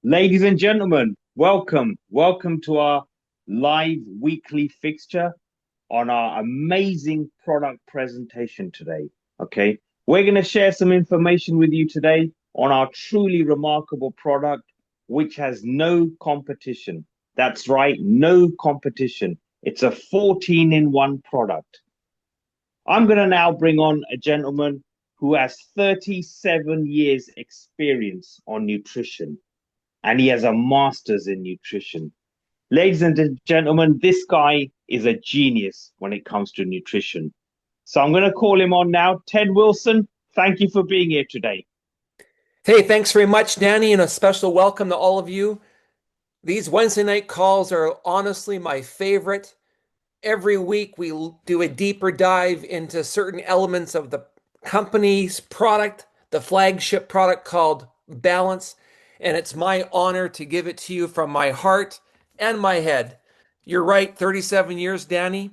Ladies and gentlemen, welcome. Welcome to our live weekly fixture on our amazing product presentation today. Okay, we're going to share some information with you today on our truly remarkable product, which has no competition. That's right, no competition. It's a 14-in-1 product. I'm going to now bring on a gentleman who has 37 years experience on nutrition, and he has a master's in nutrition. Ladies and gentlemen, this guy is a genius when it comes to nutrition. So I'm going to call him on now. Ted Wilson, thank you for being here today. Hey, thanks very much, Danny, and a special welcome to all of you. These Wednesday night calls are honestly my favorite. Every week we do a deeper dive into certain elements of the company's product, the flagship product called Balance, and it's my honor to give it to you from my heart and my head. You're right, 37 years, Danny.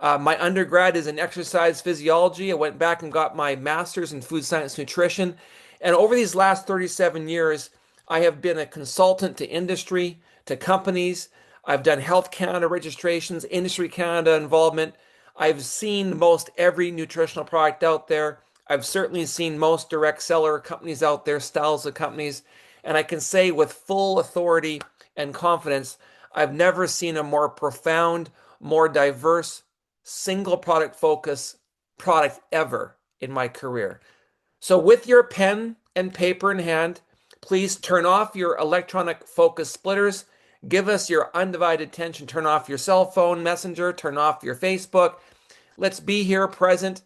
My undergrad is in exercise physiology. I went back and got my master's in food science nutrition. And over these last 37 years, I have been a consultant to industry, to companies. I've done Health Canada registrations, Industry Canada involvement. I've seen most every nutritional product out there. I've certainly seen most direct seller companies out there, styles of companies. And I can say with full authority and confidence, I've never seen a more profound, more diverse, single product focus product ever in my career. So with your pen and paper in hand, please turn off your electronic focus splitters. Give us your undivided attention. Turn off your cell phone messenger. Turn off your Facebook. Let's be here present.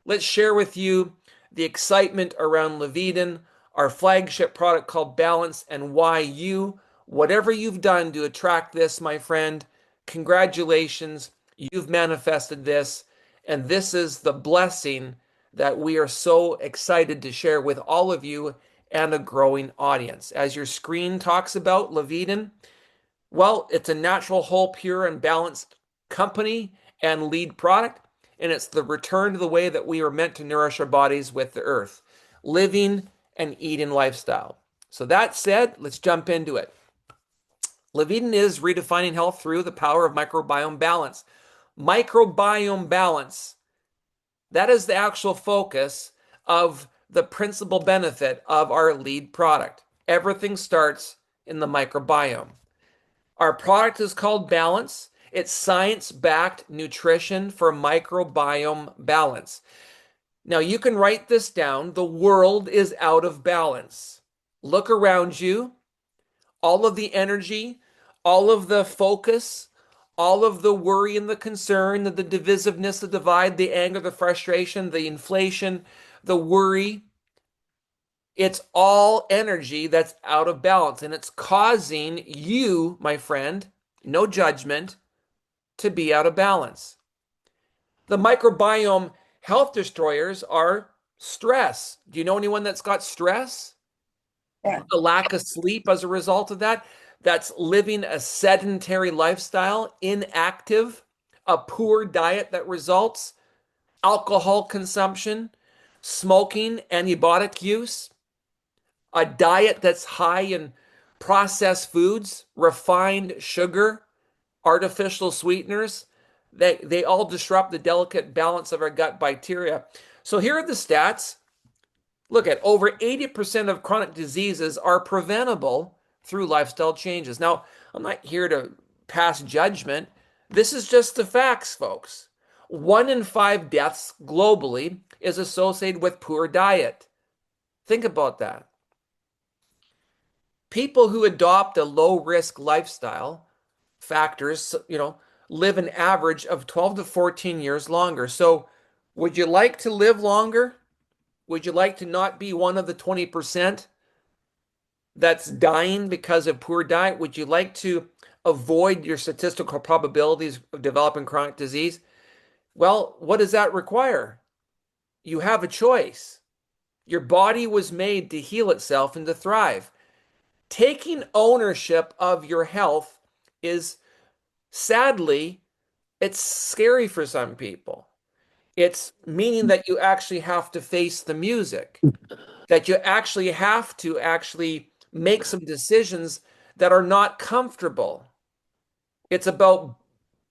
Let's share with you the excitement around Liveden, our flagship product called Balance, and why you, whatever you've done to attract this, my friend, congratulations. You've manifested this, and this is the blessing that we are so excited to share with all of you and a growing audience. As your screen talks about, Liveden, well, it's a natural, whole, pure, and balanced company and lead product, and it's the return to the way that we are meant to nourish our bodies with the earth, living and eating lifestyle. So that said, let's jump into it. Liveden is redefining health through the power of microbiome balance. Microbiome balance, that is the actual focus of the principal benefit of our lead product. Everything starts in the microbiome. Our product is called Balance. It's science-backed nutrition for microbiome balance. Now you can write this down. The world is out of balance. Look around you. All of the energy, all of the focus, all of the worry and the concern, the divisiveness, the divide, the anger, the frustration, the inflation, the worry, it's all energy that's out of balance, and it's causing you, my friend, no judgment, to be out of balance. The microbiome health destroyers are stress. Do you know anyone that's got stress? Yeah. A lack of sleep as a result of that? That's living a sedentary lifestyle, inactive, a poor diet that results, alcohol consumption, smoking, antibiotic use, a diet that's high in processed foods, refined sugar, artificial sweeteners. They all disrupt the delicate balance of our gut bacteria. So here are the stats. Look at over 80% of chronic diseases are preventable through lifestyle changes. Now, I'm not here to pass judgment. This is just the facts, folks. 1 in 5 deaths globally is associated with poor diet. Think about that. People who adopt a low-risk lifestyle factors, live an average of 12 to 14 years longer. So would you like to live longer? Would you like to not be one of the 20% that's dying because of poor diet? Would you like to avoid your statistical probabilities of developing chronic disease? Well, what does that require? You have a choice. Your body was made to heal itself and to thrive. Taking ownership of your health is, sadly, it's scary for some people. It's meaning that you actually have to face the music, that you actually have to make some decisions that are not comfortable. It's about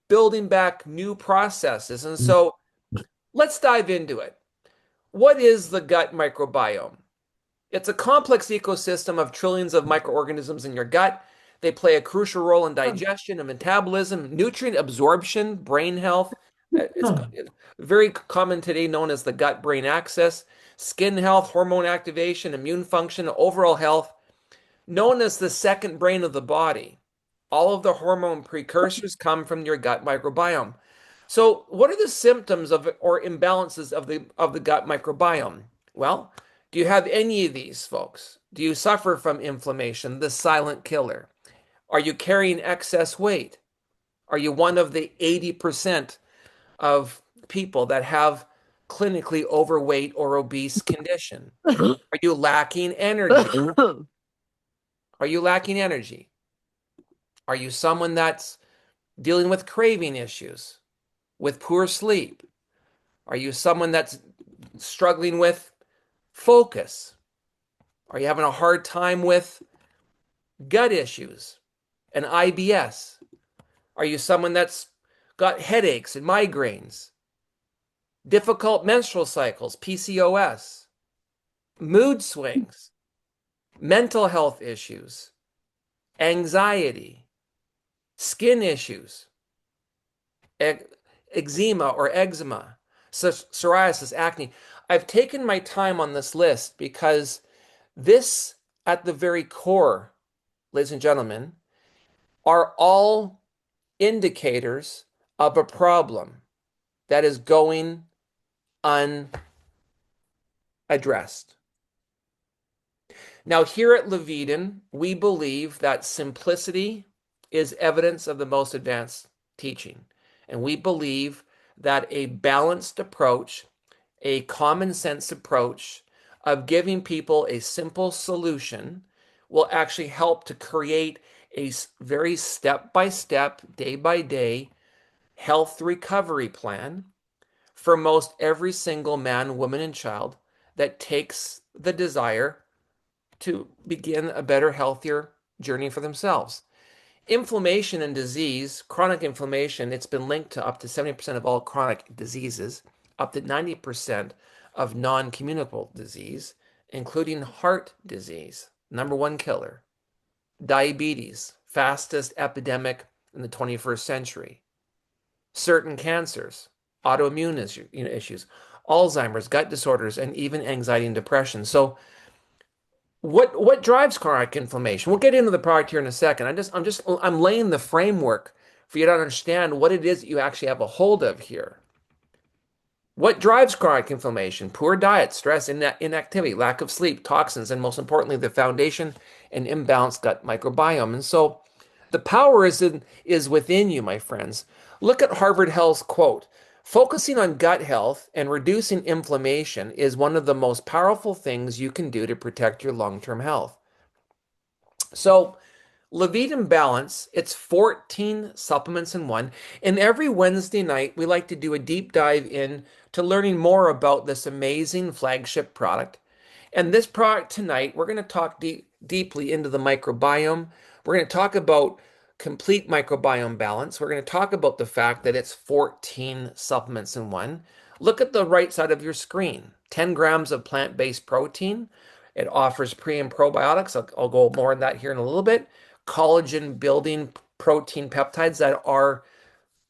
building back new processes. And so let's dive into it. What is the gut microbiome? It's a complex ecosystem of trillions of microorganisms in your gut. They play a crucial role in digestion and metabolism, nutrient absorption, brain health. It's very common today, known as the gut-brain axis, skin health, hormone activation, immune function, overall health, known as the second brain of the body. All of the hormone precursors come from your gut microbiome. So, what are the symptoms of or imbalances of the gut microbiome? Well, do you have any of these, folks? Do you suffer from inflammation, the silent killer? Are you carrying excess weight? Are you one of the 80% of people that have clinically overweight or obese condition? Are you lacking energy? Are you lacking energy? Are you someone that's dealing with craving issues, with poor sleep? Are you someone that's struggling with focus? Are you having a hard time with gut issues and IBS? Are you someone that's got headaches and migraines, difficult menstrual cycles, PCOS, mood swings, mental health issues, anxiety, skin issues, eczema or eczema, psoriasis, acne? I've taken my time on this list because this, at the very core, ladies and gentlemen, are all indicators of a problem that is going unaddressed. Now, here at Liveden, we believe that simplicity is evidence of the most advanced teaching. And we believe that a balanced approach, a common sense approach of giving people a simple solution will actually help to create a very step-by-step, day-by-day health recovery plan for most every single man, woman, and child that takes the desire to begin a better, healthier journey for themselves. Inflammation and disease, chronic inflammation, it's been linked to up to 70% of all chronic diseases, up to 90% of non-communicable disease, including heart disease, number one killer, diabetes, fastest epidemic in the 21st century, certain cancers, autoimmune issues, Alzheimer's, gut disorders, and even anxiety and depression. So what drives chronic inflammation? We'll get into the product here in a second. I'm laying the framework for you to understand what it is that you actually have a hold of here. What drives chronic inflammation? Poor diet, stress, inactivity, lack of sleep, toxins, and most importantly, the foundation and imbalanced gut microbiome. And so the power is within you, my friends. Look at Harvard Health's quote. Focusing on gut health and reducing inflammation is one of the most powerful things you can do to protect your long-term health. So, Liveden Balance, it's 14 supplements in one. And every Wednesday night, we like to do a deep dive in to learning more about this amazing flagship product. And this product tonight, we're going to talk deeply into the microbiome. We're going to talk about complete microbiome balance. We're going to talk about the fact that it's 14 supplements in one. Look at the right side of your screen. 10 grams of plant-based protein. It offers pre and probiotics. I'll go more on that here in a little bit. Collagen building protein peptides that are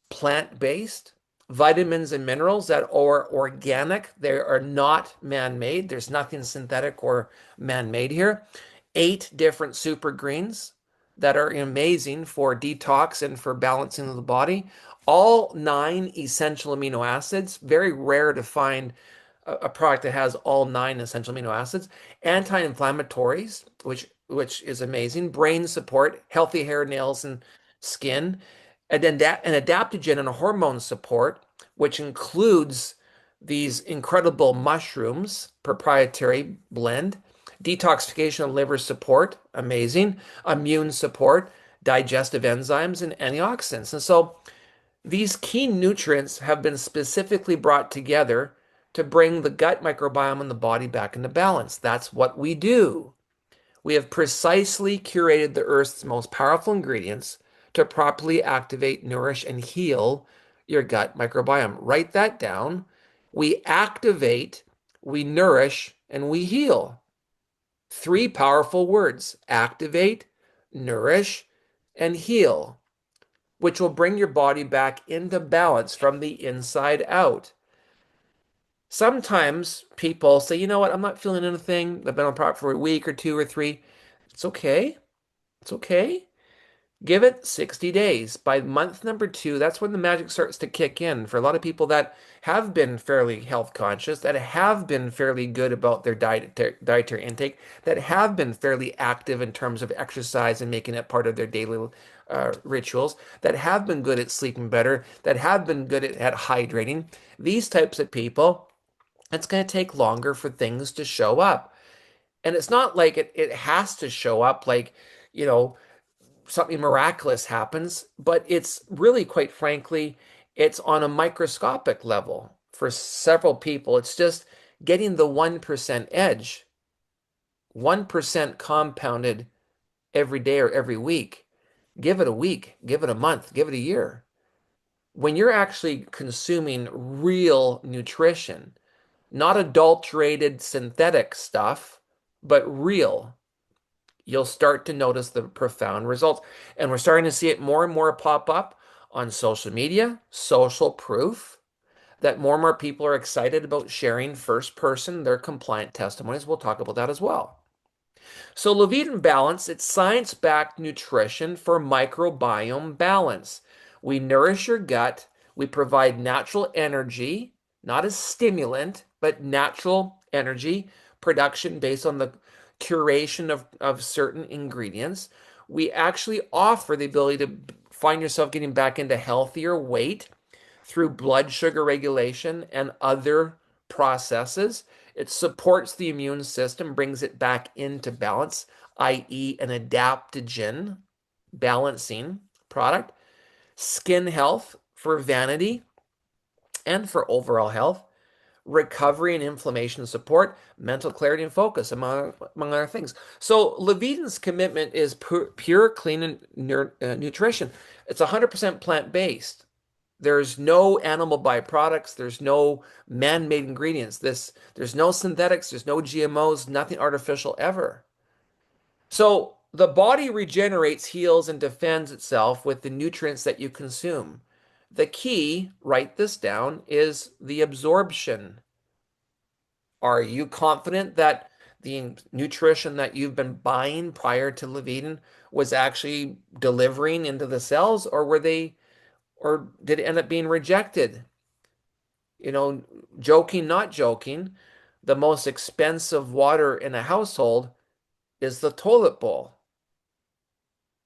plant-based. Vitamins and minerals that are organic. They are not man-made. There's nothing synthetic or man-made here. 8 different super greens that are amazing for detox and for balancing of the body. All 9 essential amino acids. Very rare to find a product that has all 9 essential amino acids. Anti-inflammatories, which is amazing. Brain support, healthy hair, nails, and skin. An adaptogen and a hormone support, which includes these incredible mushrooms, proprietary blend. Detoxification of liver support, amazing. Immune support, digestive enzymes, and antioxidants. And so these key nutrients have been specifically brought together to bring the gut microbiome and the body back into balance. That's what we do. We have precisely curated the Earth's most powerful ingredients to properly activate, nourish, and heal your gut microbiome. Write that down. We activate, we nourish, and we heal. Three powerful words: activate, nourish, and heal, which will bring your body back into balance from the inside out. Sometimes people say, you know what, I'm not feeling anything. I've been on product for a week or two or three. It's okay. It's okay. Give it 60 days. By month number two, that's when the magic starts to kick in. For a lot of people that have been fairly health conscious, that have been fairly good about their dietary intake, that have been fairly active in terms of exercise and making it part of their daily rituals, that have been good at sleeping better, that have been good at hydrating, these types of people, it's going to take longer for things to show up. And it's not like it has to show up like, you know, something miraculous happens, but it's really, quite frankly, it's on a microscopic level. For several people, it's just getting the 1% edge, 1% compounded every day or every week. Give it a week, give it a month, give it a year. When you're actually consuming real nutrition, not adulterated synthetic stuff, but real, you'll start to notice the profound results. And we're starting to see it more and more pop up on social media, social proof that more and more people are excited about sharing first person their compliant testimonies. We'll talk about that as well. So Liveden Balance, it's science-backed nutrition for microbiome balance. We nourish your gut. We provide natural energy, not a stimulant, but natural energy production based on the curation of certain ingredients. We actually offer the ability to find yourself getting back into healthier weight through blood sugar regulation and other processes. It supports the immune system, brings it back into balance, i.e., an adaptogen balancing product. Skin health for vanity and for overall health. Recovery and inflammation support, mental clarity and focus, among other things. So Leviden's commitment is pure, clean, and nutrition. It's 100% plant-based. There's no animal byproducts. There's no man-made ingredients. There's no synthetics. There's no GMOs. Nothing artificial ever. So the body regenerates, heals, and defends itself with the nutrients that you consume. The key, write this down, is the absorption. Are you confident that the nutrition that you've been buying prior to Liveden was actually delivering into the cells, or did it end up being rejected? You know, joking, not joking, the most expensive water in a household is the toilet bowl.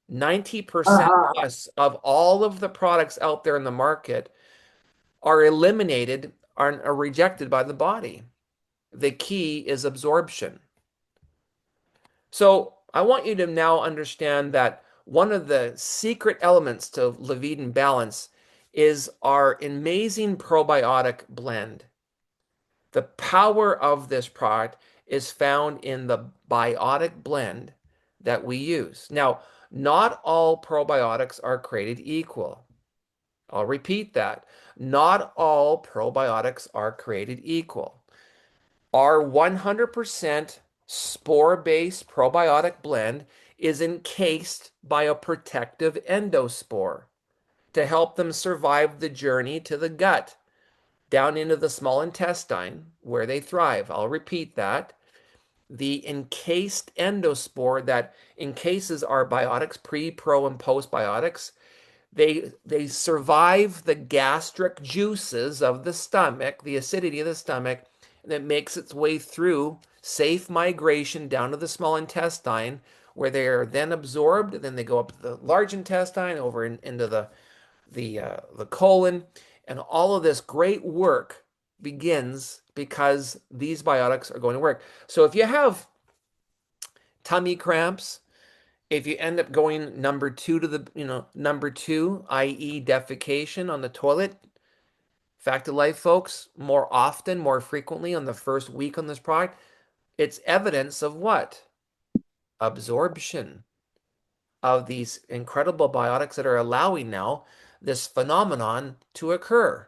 90% plus of all of the products out there in the market are eliminated, are rejected by the body. The key is absorption. So I want you to now understand that one of the secret elements to Liveden Balance is our amazing probiotic blend. The power of this product is found in the biotic blend that we use. Now, not all probiotics are created equal. I'll repeat that. Not all probiotics are created equal. Our 100% spore-based probiotic blend is encased by a protective endospore to help them survive the journey to the gut, down into the small intestine where they thrive. I'll repeat that. The encased endospore that encases our biotics, pre, pro, and postbiotics, they survive the gastric juices of the stomach, the acidity of the stomach, and it makes its way through safe migration down to the small intestine, where they are then absorbed. Then they go up to the large intestine, over into the colon, and all of this great work begins because these biotics are going to work. So if you have tummy cramps, if you end up going number two to number two, i.e. defecation on the toilet, fact of life, folks, more often, more frequently on the first week on this product, it's evidence of what? absorption of these incredible biotics that are allowing now this phenomenon to occur.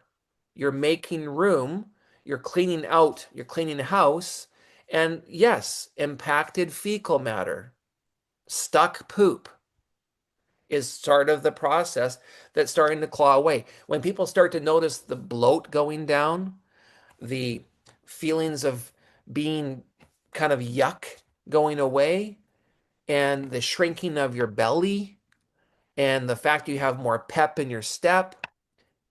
You're making room, you're cleaning out, you're cleaning the house, and yes, impacted fecal matter, stuck poop is sort of the process that's starting to claw away. When people start to notice the bloat going down, the feelings of being kind of yuck going away, and the shrinking of your belly, and the fact you have more pep in your step,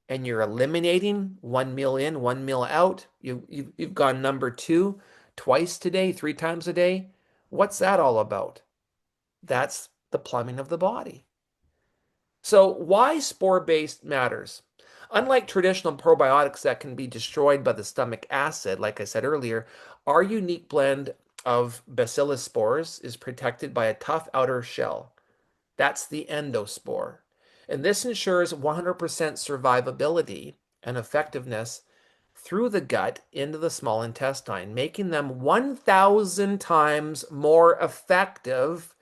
and you're eliminating one meal in, one meal out. You've gone number two twice today, three times a day. What's that all about? That's the plumbing of the body. So why spore-based matters? Unlike traditional probiotics that can be destroyed by the stomach acid, like I said earlier, our unique blend of bacillus spores is protected by a tough outer shell. That's the endospore. And this ensures 100% survivability and effectiveness through the gut into the small intestine, making them 1,000 times more effective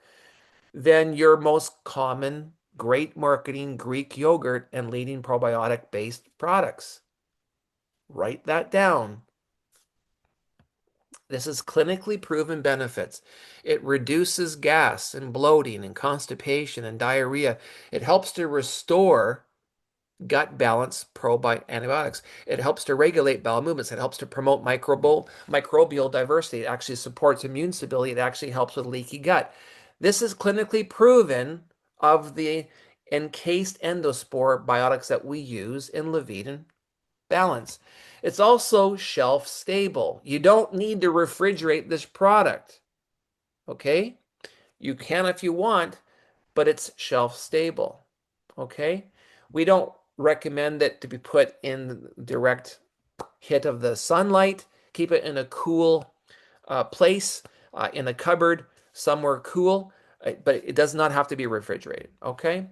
than your most common great marketing Greek yogurt and leading probiotic based products. Write that down. This is clinically proven benefits. It reduces gas and bloating and constipation and diarrhea. It helps to restore gut balance probiotics. It helps to regulate bowel movements. It helps to promote microbial diversity. It actually supports immune stability. It actually helps with leaky gut. This is clinically proven of the encased endospore biotics that we use in Liveden Balance. It's also shelf stable. You don't need to refrigerate this product. Okay? You can if you want, but it's shelf stable. Okay? We don't recommend it to be put in direct hit of the sunlight. Keep it in a cool place, in a cupboard, somewhere cool, but it does not have to be refrigerated. Okay?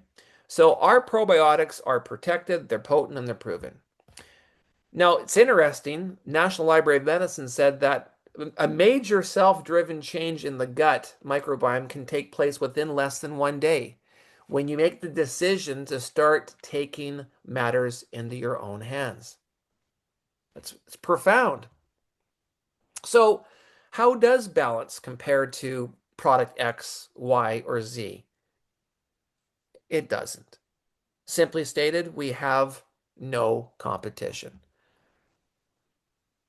So our probiotics are protected, they're potent, and they're proven. Now, it's interesting. National Library of Medicine said that a major self-driven change in the gut microbiome can take place within less than 1 day when you make the decision to start taking matters into your own hands. It's profound. So, how does balance compare to product X, Y, or Z? It doesn't. Simply stated, we have no competition.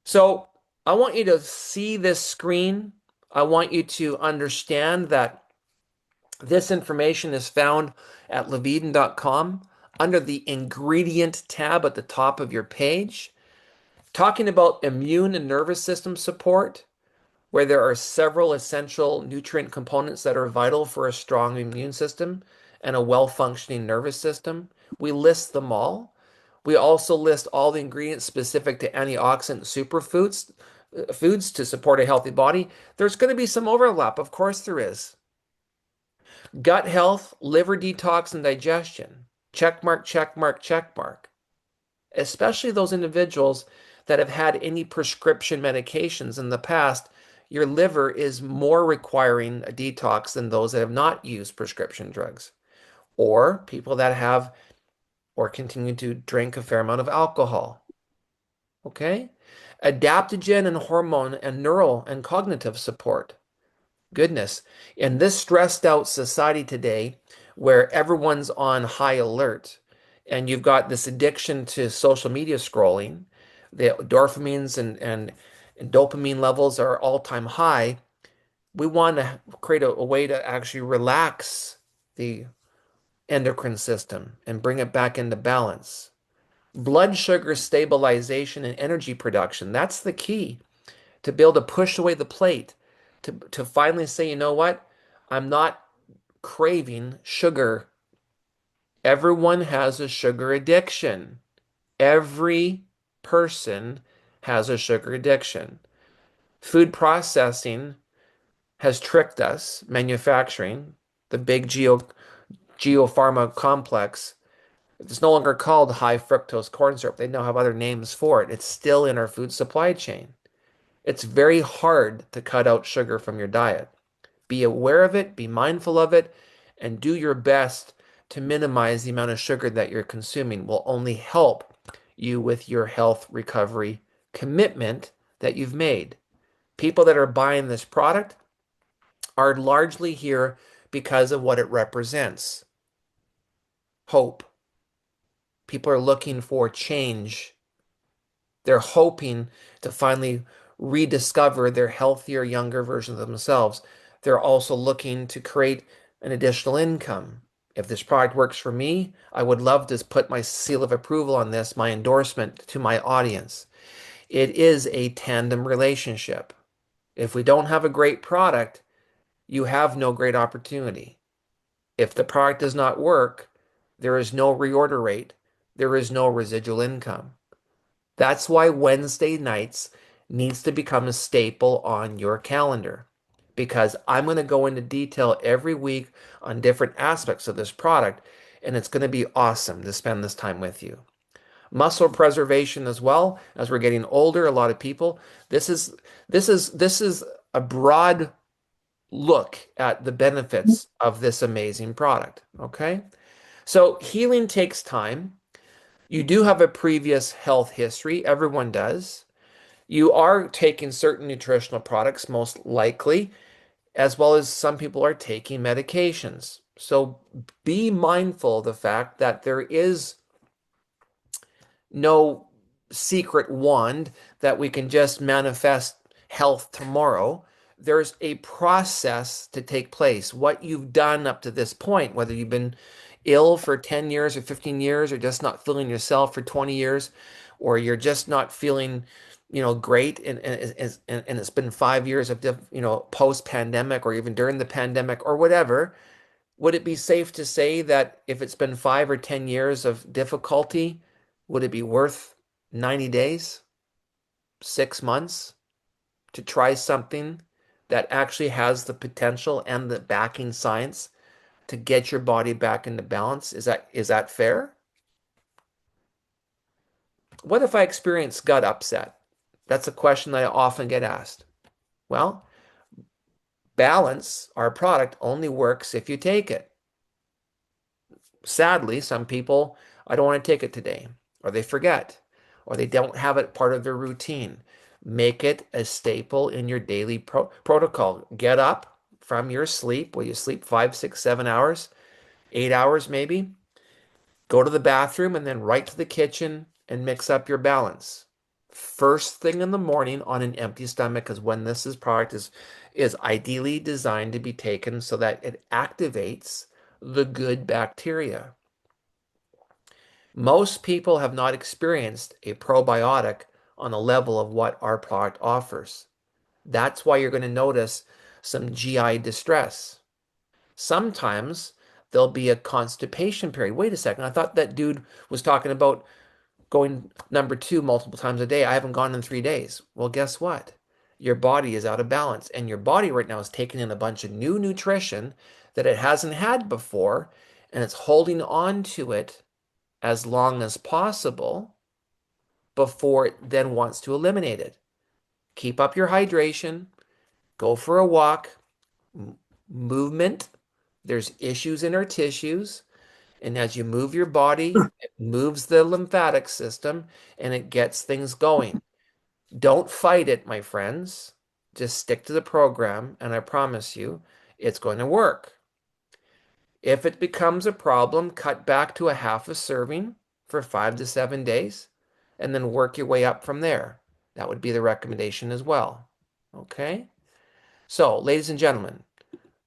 So I want you to see this screen. I want you to understand that this information is found at liveden.com under the ingredient tab at the top of your page, talking about immune and nervous system support, where there are several essential nutrient components that are vital for a strong immune system and a well-functioning nervous system. We list them all. We also list all the ingredients specific to antioxidant superfoods, foods to support a healthy body. There's going to be some overlap. Of course there is. Gut health, liver detox, and digestion. Check mark, check mark, check mark. Especially those individuals that have had any prescription medications in the past, your liver is more requiring a detox than those that have not used prescription drugs, or people that have or continue to drink a fair amount of alcohol. Okay? Adaptogen and hormone and neural and cognitive support. Goodness. In this stressed out society today, where everyone's on high alert, and you've got this addiction to social media scrolling, the endorphins and dopamine levels are all-time high. We want to create a way to actually relax the endocrine system and bring it back into balance. Blood sugar stabilization and energy production. That's the key to be able to push away the plate, to finally say, you know what? I'm not craving sugar. Everyone has a sugar addiction. Every person has a sugar addiction. Food processing has tricked us, manufacturing, the big geopharma complex. It's no longer called high fructose corn syrup. They now have other names for it. It's still in our food supply chain. It's very hard to cut out sugar from your diet. Be aware of it, be mindful of it, and do your best to minimize the amount of sugar that you're consuming will only help you with your health recovery commitment that you've made. People that are buying this product are largely here because of what it represents. Hope. People are looking for change. They're hoping to finally rediscover their healthier, younger version of themselves. They're also looking to create an additional income. If this product works for me, I would love to put my seal of approval on this, my endorsement to my audience. It is a tandem relationship. If we don't have a great product, you have no great opportunity. If the product does not work, there is no reorder rate, there is no residual income. That's why Wednesday nights needs to become a staple on your calendar because I'm going to go into detail every week on different aspects of this product, and it's going to be awesome to spend this time with you. Muscle preservation as well. As we're getting older, a lot of people, this is a broad look at the benefits of this amazing product. Okay. So healing takes time. You do have a previous health history. Everyone does. You are taking certain nutritional products, most likely, as well as some people are taking medications. So be mindful of the fact that there is no secret wand that we can just manifest health tomorrow. There's a process to take place. What you've done up to this point, whether you've been ill for 10 years or 15 years, or just not feeling yourself for 20 years, or you're just not feeling, great, and it's been 5 years of, post pandemic, or even during the pandemic, or whatever. Would it be safe to say that if it's been 5 or 10 years of difficulty, would it be worth 90 days, 6 months to try something that actually has the potential and the backing science to get your body back into balance? Is that fair? What if I experience gut upset? That's a question that I often get asked. Well, balance, our product, only works if you take it. Sadly, some people, I don't want to take it today, or they forget, or they don't have it part of their routine. Make it a staple in your daily protocol. Get up from your sleep, where you sleep 5, 6, 7 hours, 8 hours maybe. Go to the bathroom and then right to the kitchen and mix up your balance. First thing in the morning on an empty stomach is when this product is ideally designed to be taken so that it activates the good bacteria. Most people have not experienced a probiotic on the level of what our product offers. That's why you're going to notice some GI distress. Sometimes there'll be a constipation period. Wait a second, I thought that dude was talking about going number 2 multiple times a day. I haven't gone in 3 days. Well, guess what? Your body is out of balance, and your body right now is taking in a bunch of new nutrition that it hasn't had before, and it's holding on to it as long as possible before it then wants to eliminate it. Keep up your hydration, go for a walk, movement. There's issues in our tissues. And as you move your body, it moves the lymphatic system and it gets things going. Don't fight it, my friends. Just stick to the program, and I promise you it's going to work. If it becomes a problem, cut back to a half a serving for 5 to 7 days and then work your way up from there. That would be the recommendation as well. Okay? So, ladies and gentlemen,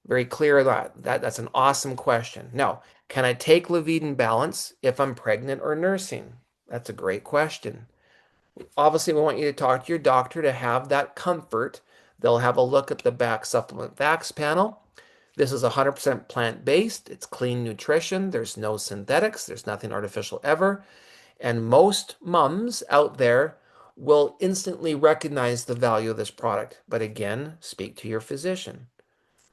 very clear that's an awesome question. Now, can I take Liveden Balance if I'm pregnant or nursing? That's a great question. Obviously, we want you to talk to your doctor to have that comfort. They'll have a look at the back supplement facts panel. This is 100% plant-based. It's clean nutrition. There's no synthetics. There's nothing artificial ever. And most mums out there will instantly recognize the value of this product. But again, speak to your physician.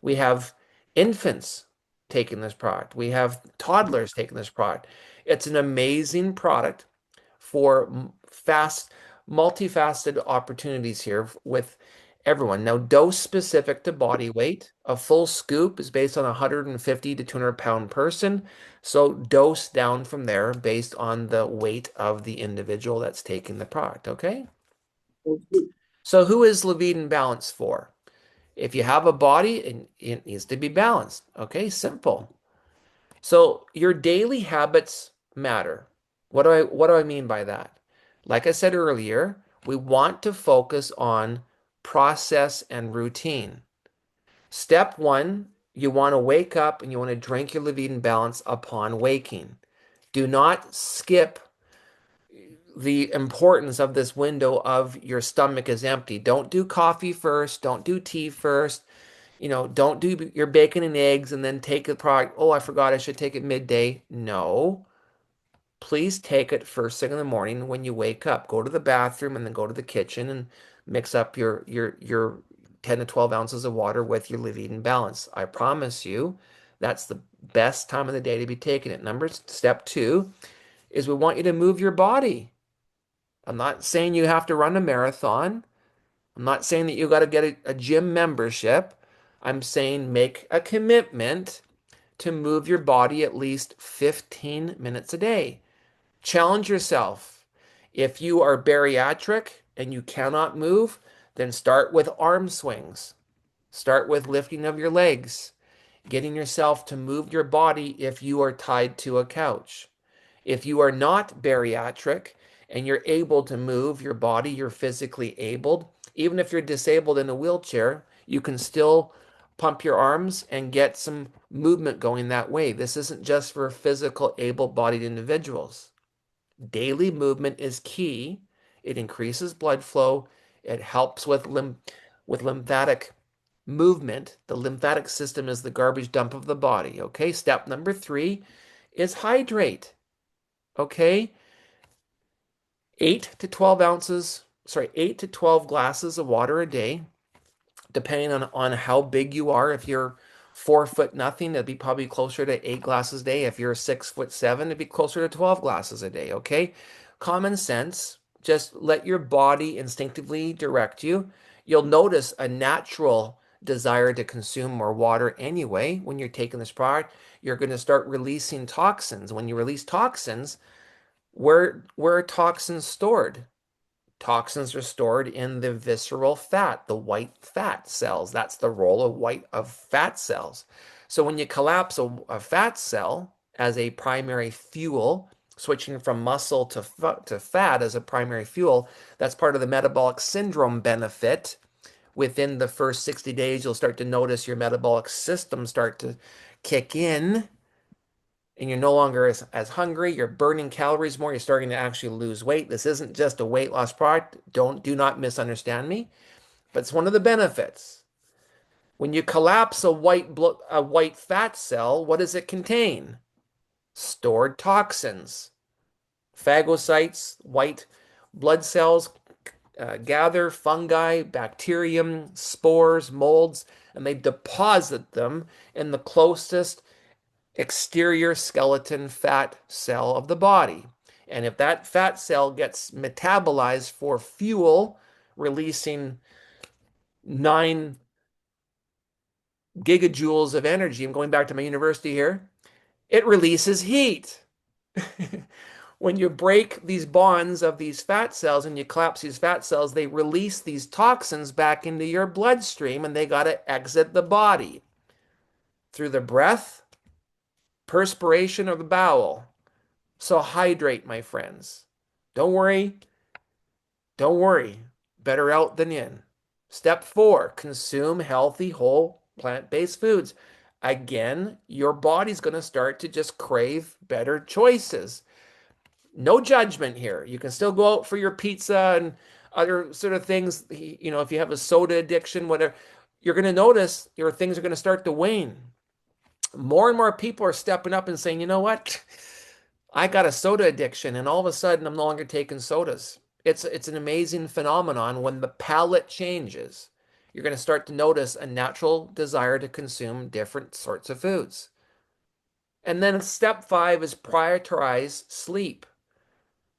We have infants taking this product. We have toddlers taking this product. It's an amazing product for multifaceted opportunities here with Everyone. Now, dose specific to body weight. A full scoop is based on a 150 to 200-pound person. So dose down from there based on the weight of the individual that's taking the product. Okay. So who is Liveden Balance for? If you have a body, it needs to be balanced. Okay, simple. So your daily habits matter. What do I mean by that? Like I said earlier, we want to focus on process and routine. Step one, you want to wake up and you want to drink your Liveden Balance upon waking. Do not skip the importance of this window of your stomach is empty. Don't do coffee first. Don't do tea first. Don't do your bacon and eggs and then take the product. Oh, I forgot I should take it midday. No, please take it first thing in the morning when you wake up. Go to the bathroom and then go to the kitchen and mix up your 10 to 12 ounces of water with your Liveden Balance. I promise you, that's the best time of the day to be taking it. Step two is we want you to move your body. I'm not saying you have to run a marathon. I'm not saying that you got to get a gym membership. I'm saying make a commitment to move your body at least 15 minutes a day. Challenge yourself. If you are bariatric and you cannot move, then start with arm swings. Start with lifting of your legs, getting yourself to move your body if you are tied to a couch. If you are not bariatric and you're able to move your body, you're physically able, even if you're disabled in a wheelchair, you can still pump your arms and get some movement going that way. This isn't just for physical able-bodied individuals. Daily movement is key. It increases blood flow. It helps with lymphatic movement. The lymphatic system is the garbage dump of the body. Okay, step number three is hydrate. Okay, 8 to 12 glasses of water a day, depending on how big you are. If you're 4 foot nothing, it'd be probably closer to 8 glasses a day. If you're 6'7", it'd be closer to 12 glasses a day. Okay, common sense. Just let your body instinctively direct you. You'll notice a natural desire to consume more water anyway when you're taking this product. You're going to start releasing toxins. When you release toxins, where are toxins stored? Toxins are stored in the visceral fat, the white fat cells. That's the role of fat cells. So when you collapse a fat cell as a primary fuel, switching from muscle to fat as a primary fuel, that's part of the metabolic syndrome benefit. Within the first 60 days, you'll start to notice your metabolic system start to kick in and you're no longer as hungry, you're burning calories more, you're starting to actually lose weight. This isn't just a weight loss product. Do not misunderstand me, but it's one of the benefits. When you collapse a white fat cell, what does it contain? Stored toxins. Phagocytes, white blood cells gather fungi, bacterium, spores, molds, and they deposit them in the closest exterior skeleton fat cell of the body. And if that fat cell gets metabolized for fuel, releasing 9 gigajoules of energy, I'm going back to my university here, it releases heat. When you break these bonds of these fat cells and you collapse these fat cells, they release these toxins back into your bloodstream and they got to exit the body through the breath, perspiration, or the bowel. So hydrate, my friends. Don't worry. Don't worry. Better out than in. Step four, consume healthy, whole, plant-based foods. Again, your body's going to start to just crave better choices. No judgment here. You can still go out for your pizza and other sort of things. If you have a soda addiction, whatever, you're going to notice your things are going to start to wane. More and more people are stepping up and saying, you know what? I got a soda addiction, and all of a sudden, I'm no longer taking sodas. It's an amazing phenomenon. When the palate changes, you're going to start to notice a natural desire to consume different sorts of foods. And then step five is prioritize sleep.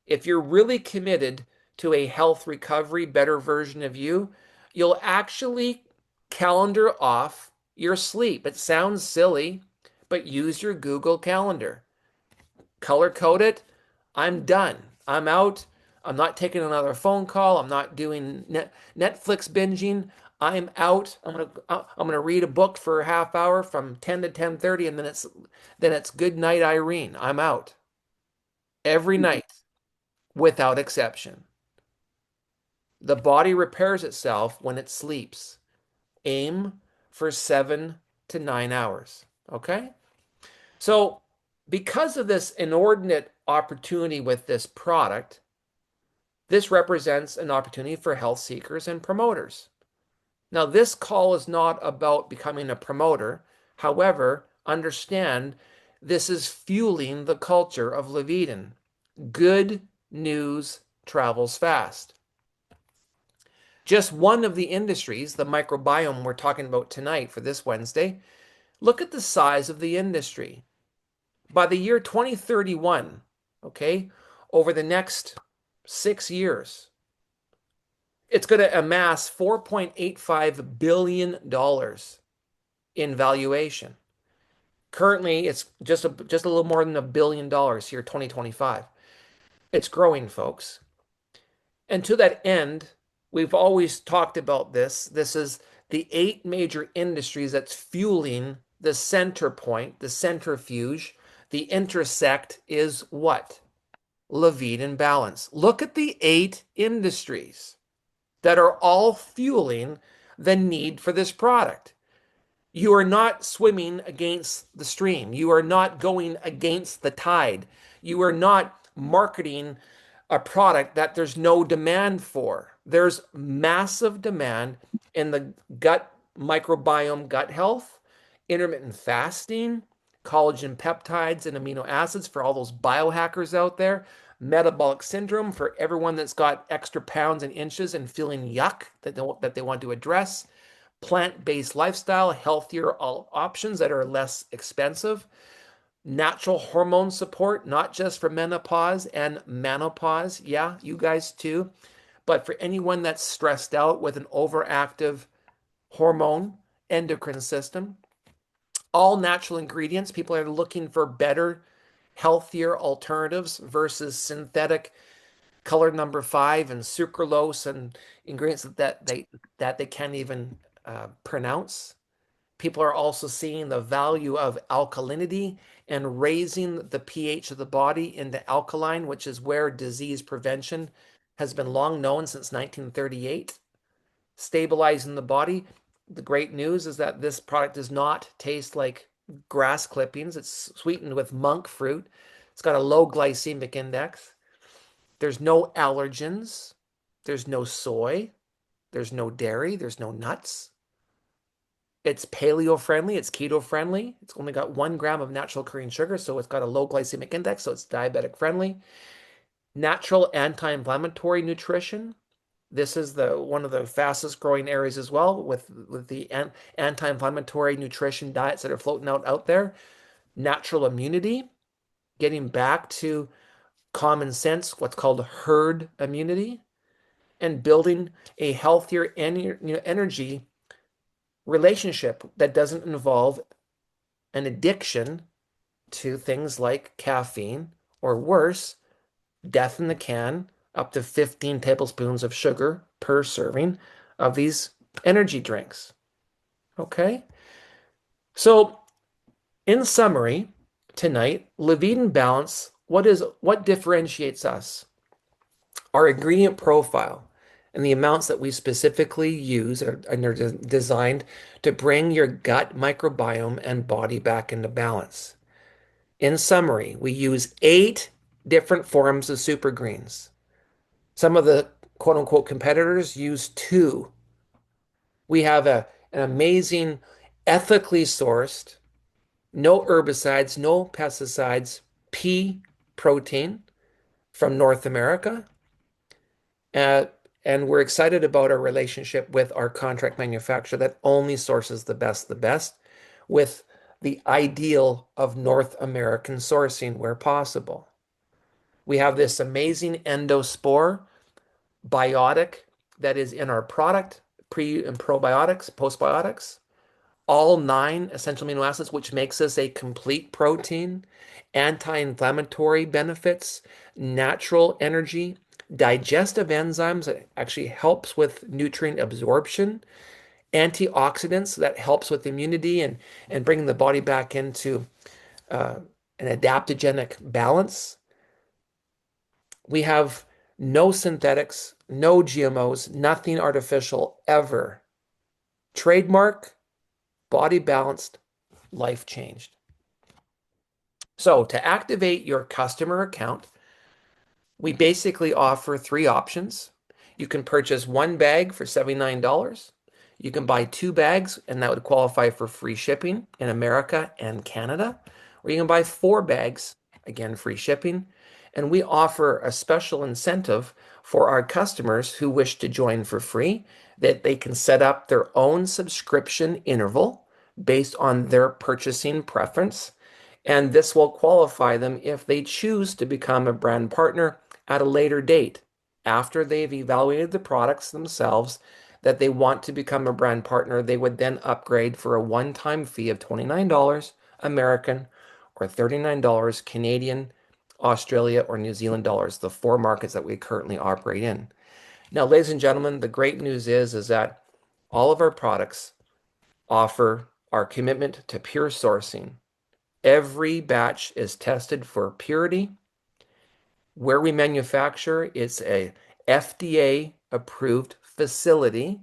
If you're really committed to a health recovery, better version of you, You'll actually calendar off your sleep. It sounds silly, but use your Google Calendar. Color code it. I'm done. I'm out. I'm not taking another phone call. I'm not doing Netflix binging. I'm out. I'm gonna read a book for a half hour from 10 to 10:30, and then it's good night, Irene. I'm out every night without exception. The body repairs itself when it sleeps. Aim for 7 to 9 hours. Okay? So, because of this inordinate opportunity with this product, this represents an opportunity for health seekers and promoters. Now, this call is not about becoming a promoter. However, understand this is fueling the culture of Liveden. Good news travels fast. Just one of the industries, the microbiome we're talking about tonight for this Wednesday, look at the size of the industry. By the year 2031, okay, over the next 6 years, it's going to amass $4.85 billion in valuation. Currently, it's just a little more than $1 billion here, 2025. It's growing, folks. And to that end, we've always talked about this. This is the 8 major industries that's fueling the center point, the centrifuge. The intersect is what? Liveden balance. Look at the 8 industries that are all fueling the need for this product. You are not swimming against the stream. You are not going against the tide. You are not marketing a product that there's no demand for. There's massive demand in the gut microbiome, gut health, intermittent fasting, collagen peptides and amino acids for all those biohackers out there, metabolic syndrome for everyone that's got extra pounds and inches and feeling yuck that they want to address, plant-based lifestyle, healthier options that are less expensive, natural hormone support, not just for menopause and menopause. Yeah, you guys too. But for anyone that's stressed out with an overactive hormone endocrine system, all natural ingredients. People are looking for better, healthier alternatives versus synthetic color number 5 and sucralose and ingredients that they can't even pronounce. People are also seeing the value of alkalinity and raising the pH of the body into alkaline, which is where disease prevention has been long known since 1938. Stabilizing the body. The great news is that this product does not taste like grass clippings. It's sweetened with monk fruit. It's got a low glycemic index. There's no allergens. There's no soy. There's no dairy. There's no nuts. It's paleo friendly. It's keto friendly. It's only got 1 gram of natural occurring sugar, so it's got a low glycemic index, so it's diabetic friendly. Natural anti-inflammatory nutrition. This is one of the fastest growing areas as well with the anti-inflammatory nutrition diets that are floating out there. Natural immunity, getting back to common sense, what's called herd immunity, and building a healthier energy relationship that doesn't involve an addiction to things like caffeine or worse, death in the can, up to 15 tablespoons of sugar per serving of these energy drinks. Okay? So, in summary, tonight, Liveden Balance, what differentiates us? Our ingredient profile and the amounts that we specifically use and are designed to bring your gut microbiome and body back into balance. In summary, we use 8 different forms of super greens. Some of the quote unquote competitors use 2. We have an amazing, ethically sourced, no herbicides, no pesticides, pea protein from North America. Uh, and we're excited about our relationship with our contract manufacturer that only sources the best, with the ideal of North American sourcing where possible. We have this amazing endospore biotic that is in our product, pre and probiotics, postbiotics, all 9 essential amino acids, which makes us a complete protein, anti-inflammatory benefits, natural energy, digestive enzymes that actually helps with nutrient absorption, antioxidants that helps with immunity and bringing the body back into uh, an adaptogenic balance. We have no synthetics, no GMOs, nothing artificial ever. Trademark, body balanced, life changed. So to activate your customer account, we basically offer 3 options. You can purchase 1 bag for $79. You can buy 2 bags, and that would qualify for free shipping in America and Canada. Or you can buy 4 bags, again, free shipping. And we offer a special incentive for our customers who wish to join for free, that they can set up their own subscription interval based on their purchasing preference. And this will qualify them if they choose to become a brand partner at a later date, after they've evaluated the products themselves, that they want to become a brand partner. They would then upgrade for a one-time fee of $29 American or $39 Canadian, Australia, or New Zealand dollars, the 4 markets that we currently operate in. Now, ladies and gentlemen, the great news is that all of our products offer our commitment to pure sourcing. Every batch is tested for purity. Where we manufacture, it's a FDA approved facility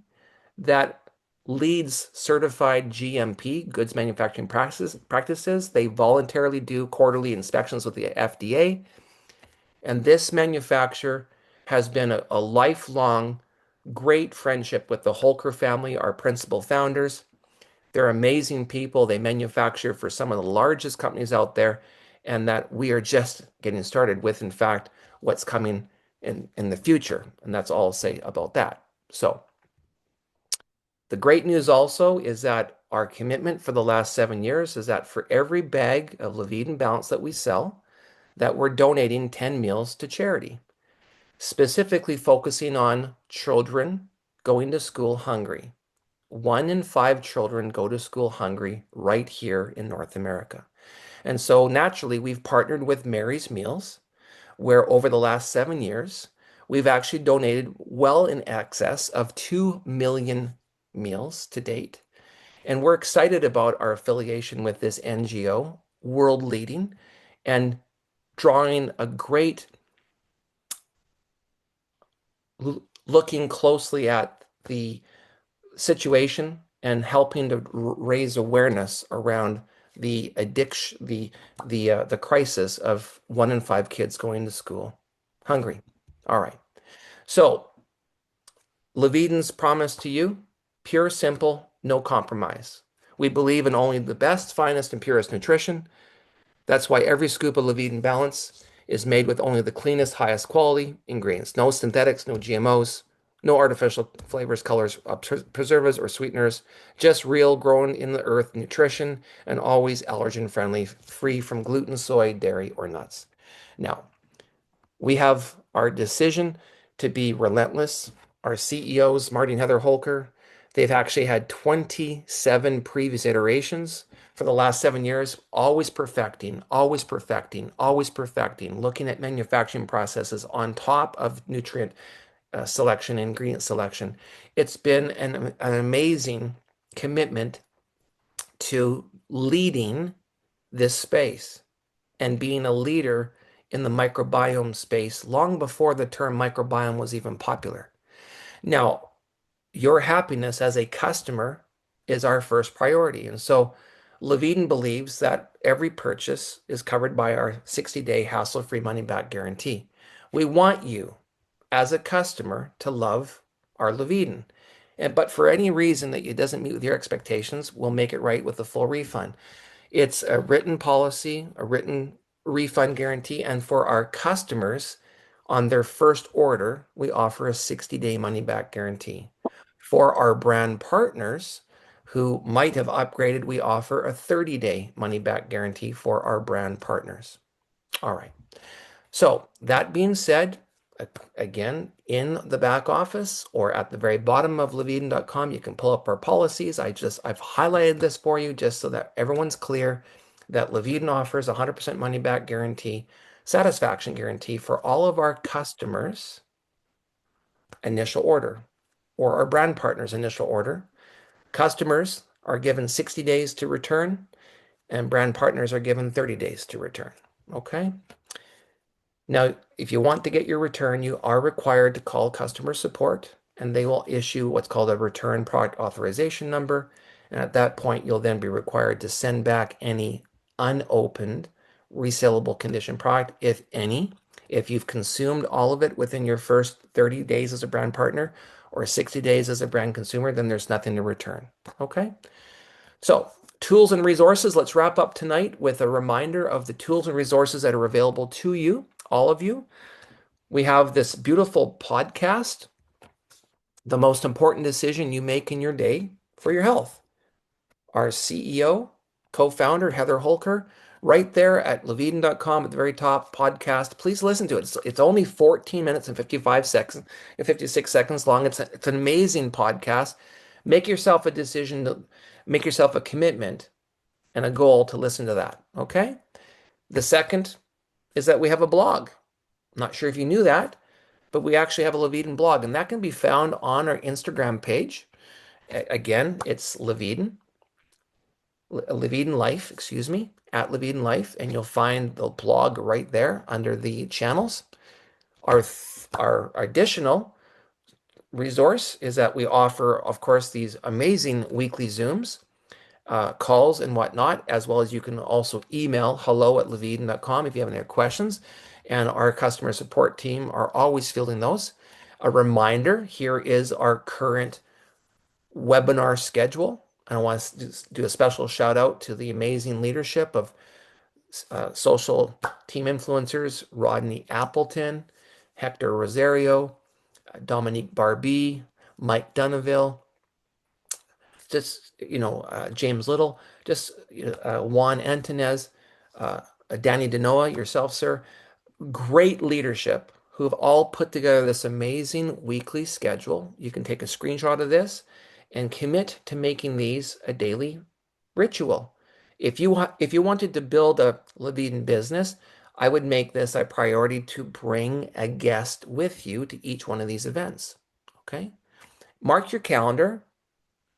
that leads certified GMP, goods manufacturing practices. They voluntarily do quarterly inspections with the FDA. And this manufacturer has been a lifelong great friendship with the Holker family, our principal founders. They're amazing people. They manufacture for some of the largest companies out there, and that we are just getting started with, in fact, what's coming in the future. And that's all I'll say about that. So the great news also is that our commitment for the last 7 years is that for every bag of Liveden Balance that we sell, that we're donating 10 meals to charity, specifically focusing on children going to school hungry. 1 in 5 children go to school hungry right here in North America. And so naturally, we've partnered with Mary's Meals, where over the last 7 years, we've actually donated well in excess of 2 million meals to date. And we're excited about our affiliation with this NGO, world leading, and drawing a great looking closely at the situation and helping to raise awareness around the addiction, the crisis of 1 in 5 kids going to school hungry. All right. So Liveden's promise to you, pure, simple, no compromise. We believe in only the best, finest, and purest nutrition. That's why every scoop of Liveden Balance is made with only the cleanest, highest quality ingredients. No synthetics, no GMOs, no artificial flavors, colors, preservatives, or sweeteners. Just real, grown in the earth nutrition, and always allergen friendly, free from gluten, soy, dairy, or nuts. Now, we have our decision to be relentless. Our CEOs, Marty and Heather Holker, they've actually had 27 previous iterations for the last 7 years, always perfecting, always perfecting, always perfecting, looking at manufacturing processes on top of nutrient selection, ingredient selection. It's been an amazing commitment to leading this space and being a leader in the microbiome space long before the term microbiome was even popular. Now, your happiness as a customer is our first priority. And so Liveden believes that every purchase is covered by our 60-day hassle-free money-back guarantee. We want you as a customer to love our Liveden. But for any reason that it doesn't meet with your expectations, we'll make it right with a full refund. It's a written policy, a written refund guarantee, and for our customers, on their first order, we offer a 60-day money-back guarantee. For our brand partners who might have upgraded, we offer a 30-day money-back guarantee for our brand partners. All right. So that being said, Again, in the back office or at the very bottom of Liveden.com, you can pull up our policies. I've highlighted this for you just so that everyone's clear that Liveden offers 100% money back guarantee, satisfaction guarantee for all of our customers' initial order or our brand partners' initial order. Customers are given 60 days to return, and brand partners are given 30 days to return. Okay. Now, if you want to get your return, you are required to call customer support, and they will issue what's called a return product authorization number. And at that point, you'll then be required to send back any unopened resellable condition product, if any. If you've consumed all of it within your first 30 days as a brand partner or 60 days as a brand consumer, then there's nothing to return. Okay? So, tools and resources. Let's wrap up tonight with a reminder of the tools and resources that are available to you, all of you. We have this beautiful podcast, The Most Important Decision You Make in Your Day for Your Health. Our CEO, co-founder, Heather Holker, right there at Liveden.com at the very top podcast. Please listen to it. It's only 14 minutes and 56 seconds long. It's an amazing podcast. Make yourself a decision, make yourself a commitment and a goal to listen to that. Okay. The second is that we have a blog. I'm not sure if you knew that, but we actually have a Liveden blog, and that can be found on our Instagram page. Again, it's Liveden Life, excuse me, at Liveden Life, and you'll find the blog right there under the channels. Our additional resource is that we offer, of course, these amazing weekly Zooms, calls and whatnot, as well as you can also email hello@liveden.com if you have any questions. And our customer support team are always fielding those. A reminder, here is our current webinar schedule. I want to do a special shout out to the amazing leadership of social team influencers, Rodney Appleton, Hector Rosario, Dominique Barbie, Mike Dunaville, just, James Little, just Juan Antonez, Danny Denoa, yourself, sir. Great leadership who have all put together this amazing weekly schedule. You can take a screenshot of this and commit to making these a daily ritual. If you wanted to build a Liveden business, I would make this a priority to bring a guest with you to each one of these events. Okay? Mark your calendar,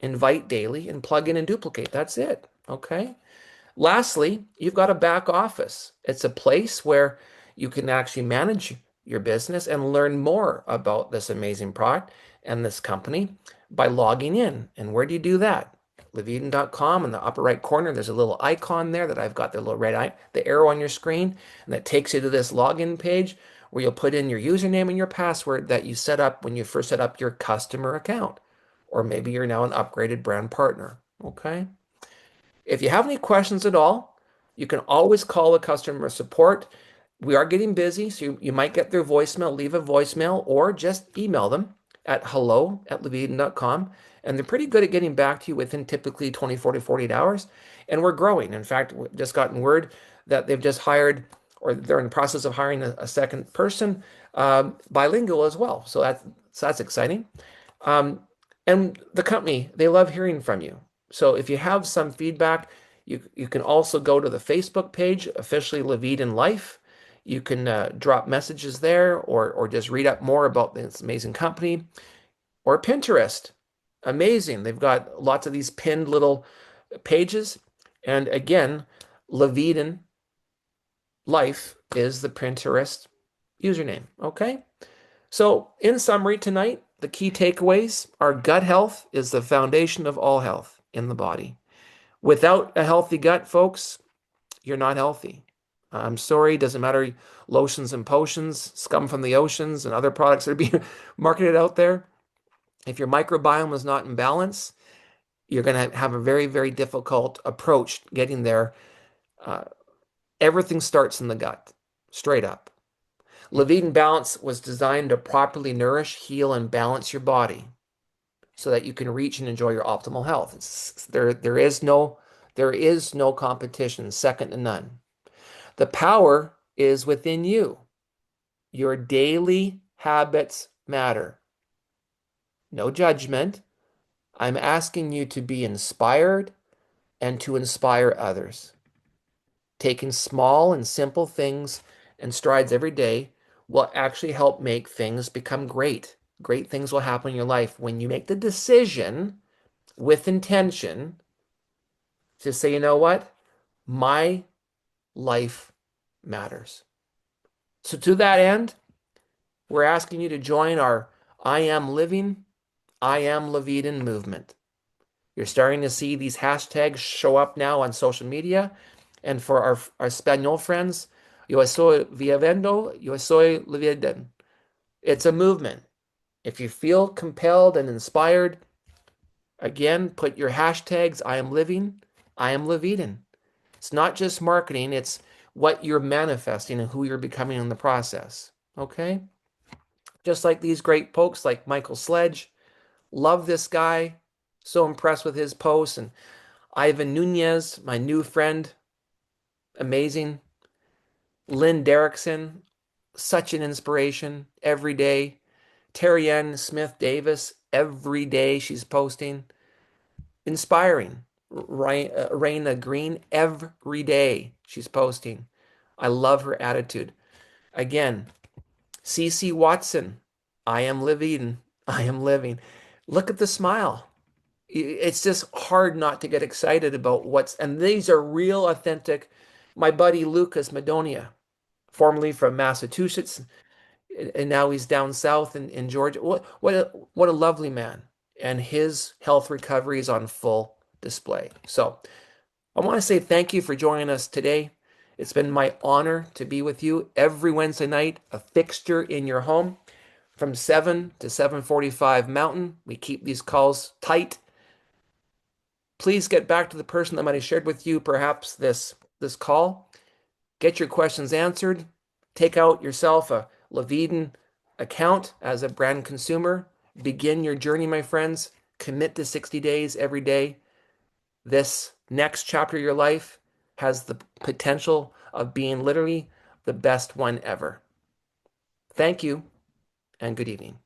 invite daily, and plug in and duplicate. That's it. Okay? Lastly, you've got a back office. It's a place where you can actually manage your business and learn more about this amazing product and this company by logging in. And where do you do that? Liveden.com in the upper right corner, there's a little icon there that I've got the little red eye, the arrow on your screen, and that takes you to this login page where you'll put in your username and your password that you set up when you first set up your customer account. Or maybe you're now an upgraded brand partner. Okay? If you have any questions at all, you can always call the customer support. We are getting busy, so you might get their voicemail, leave a voicemail, or just email them at hello@liveden.com. And they're pretty good at getting back to you within typically 24 to 48 hours. And we're growing. In fact, we've just gotten word that they've just hired, or they're in the process of hiring a second person, bilingual as well. So that's exciting. And the company, they love hearing from you. So if you have some feedback, you can also go to the Facebook page, officially Liveden Life. You can drop messages there or just read up more about this amazing company. Or Pinterest. Amazing. They've got lots of these pinned little pages. And again, Liveden Life is the Pinterest username. Okay? So in summary tonight, the key takeaways are gut health is the foundation of all health in the body. Without a healthy gut, folks, you're not healthy. I'm sorry, doesn't matter, lotions and potions, scum from the oceans, and other products that are being marketed out there. If your microbiome is not in balance, you're going to have a very, very difficult approach getting there. Everything starts in the gut, straight up. Liveden Balance was designed to properly nourish, heal, and balance your body so that you can reach and enjoy your optimal health. There is no competition, second to none. The power is within you. Your daily habits matter. No judgment. I'm asking you to be inspired and to inspire others. Taking small and simple things and strides every day will actually help make things become great. Great things will happen in your life when you make the decision with intention to say, you know what? My life matters. So, to that end, we're asking you to join our I Am Living, I Am Liveden movement. You're starting to see these hashtags show up now on social media. And for our Espanol friends, yo estoy viviendo, yo estoy Liveden. It's a movement. If you feel compelled and inspired, again, put your hashtags I am living, I am Liveden. It's not just marketing, it's what you're manifesting and who you're becoming in the process. Okay? Just like these great folks like Michael Sledge. Love this guy. So impressed with his posts. And Ivan Nunez, my new friend, amazing. Lynn Derrickson, such an inspiration every day. Terry Ann Smith Davis, every day she's posting. Inspiring. Raina Green, every day she's posting. I love her attitude. Again, CC Watson, I am living. I am living. Look at the smile. It's just hard not to get excited about and these are real authentic. My buddy Lucas Madonia, formerly from Massachusetts, and now he's down south in Georgia. What a lovely man. And his health recovery is on full display. So I want to say thank you for joining us today. It's been my honor to be with you every Wednesday night, a fixture in your home from 7 to 7:45 Mountain. We keep these calls tight. Please get back to the person that might have shared with you perhaps this call. Get your questions answered. Take out yourself a Liveden account as a brand consumer. Begin your journey, my friends. Commit to 60 days every day. This next chapter of your life has the potential of being literally the best one ever. Thank you and good evening.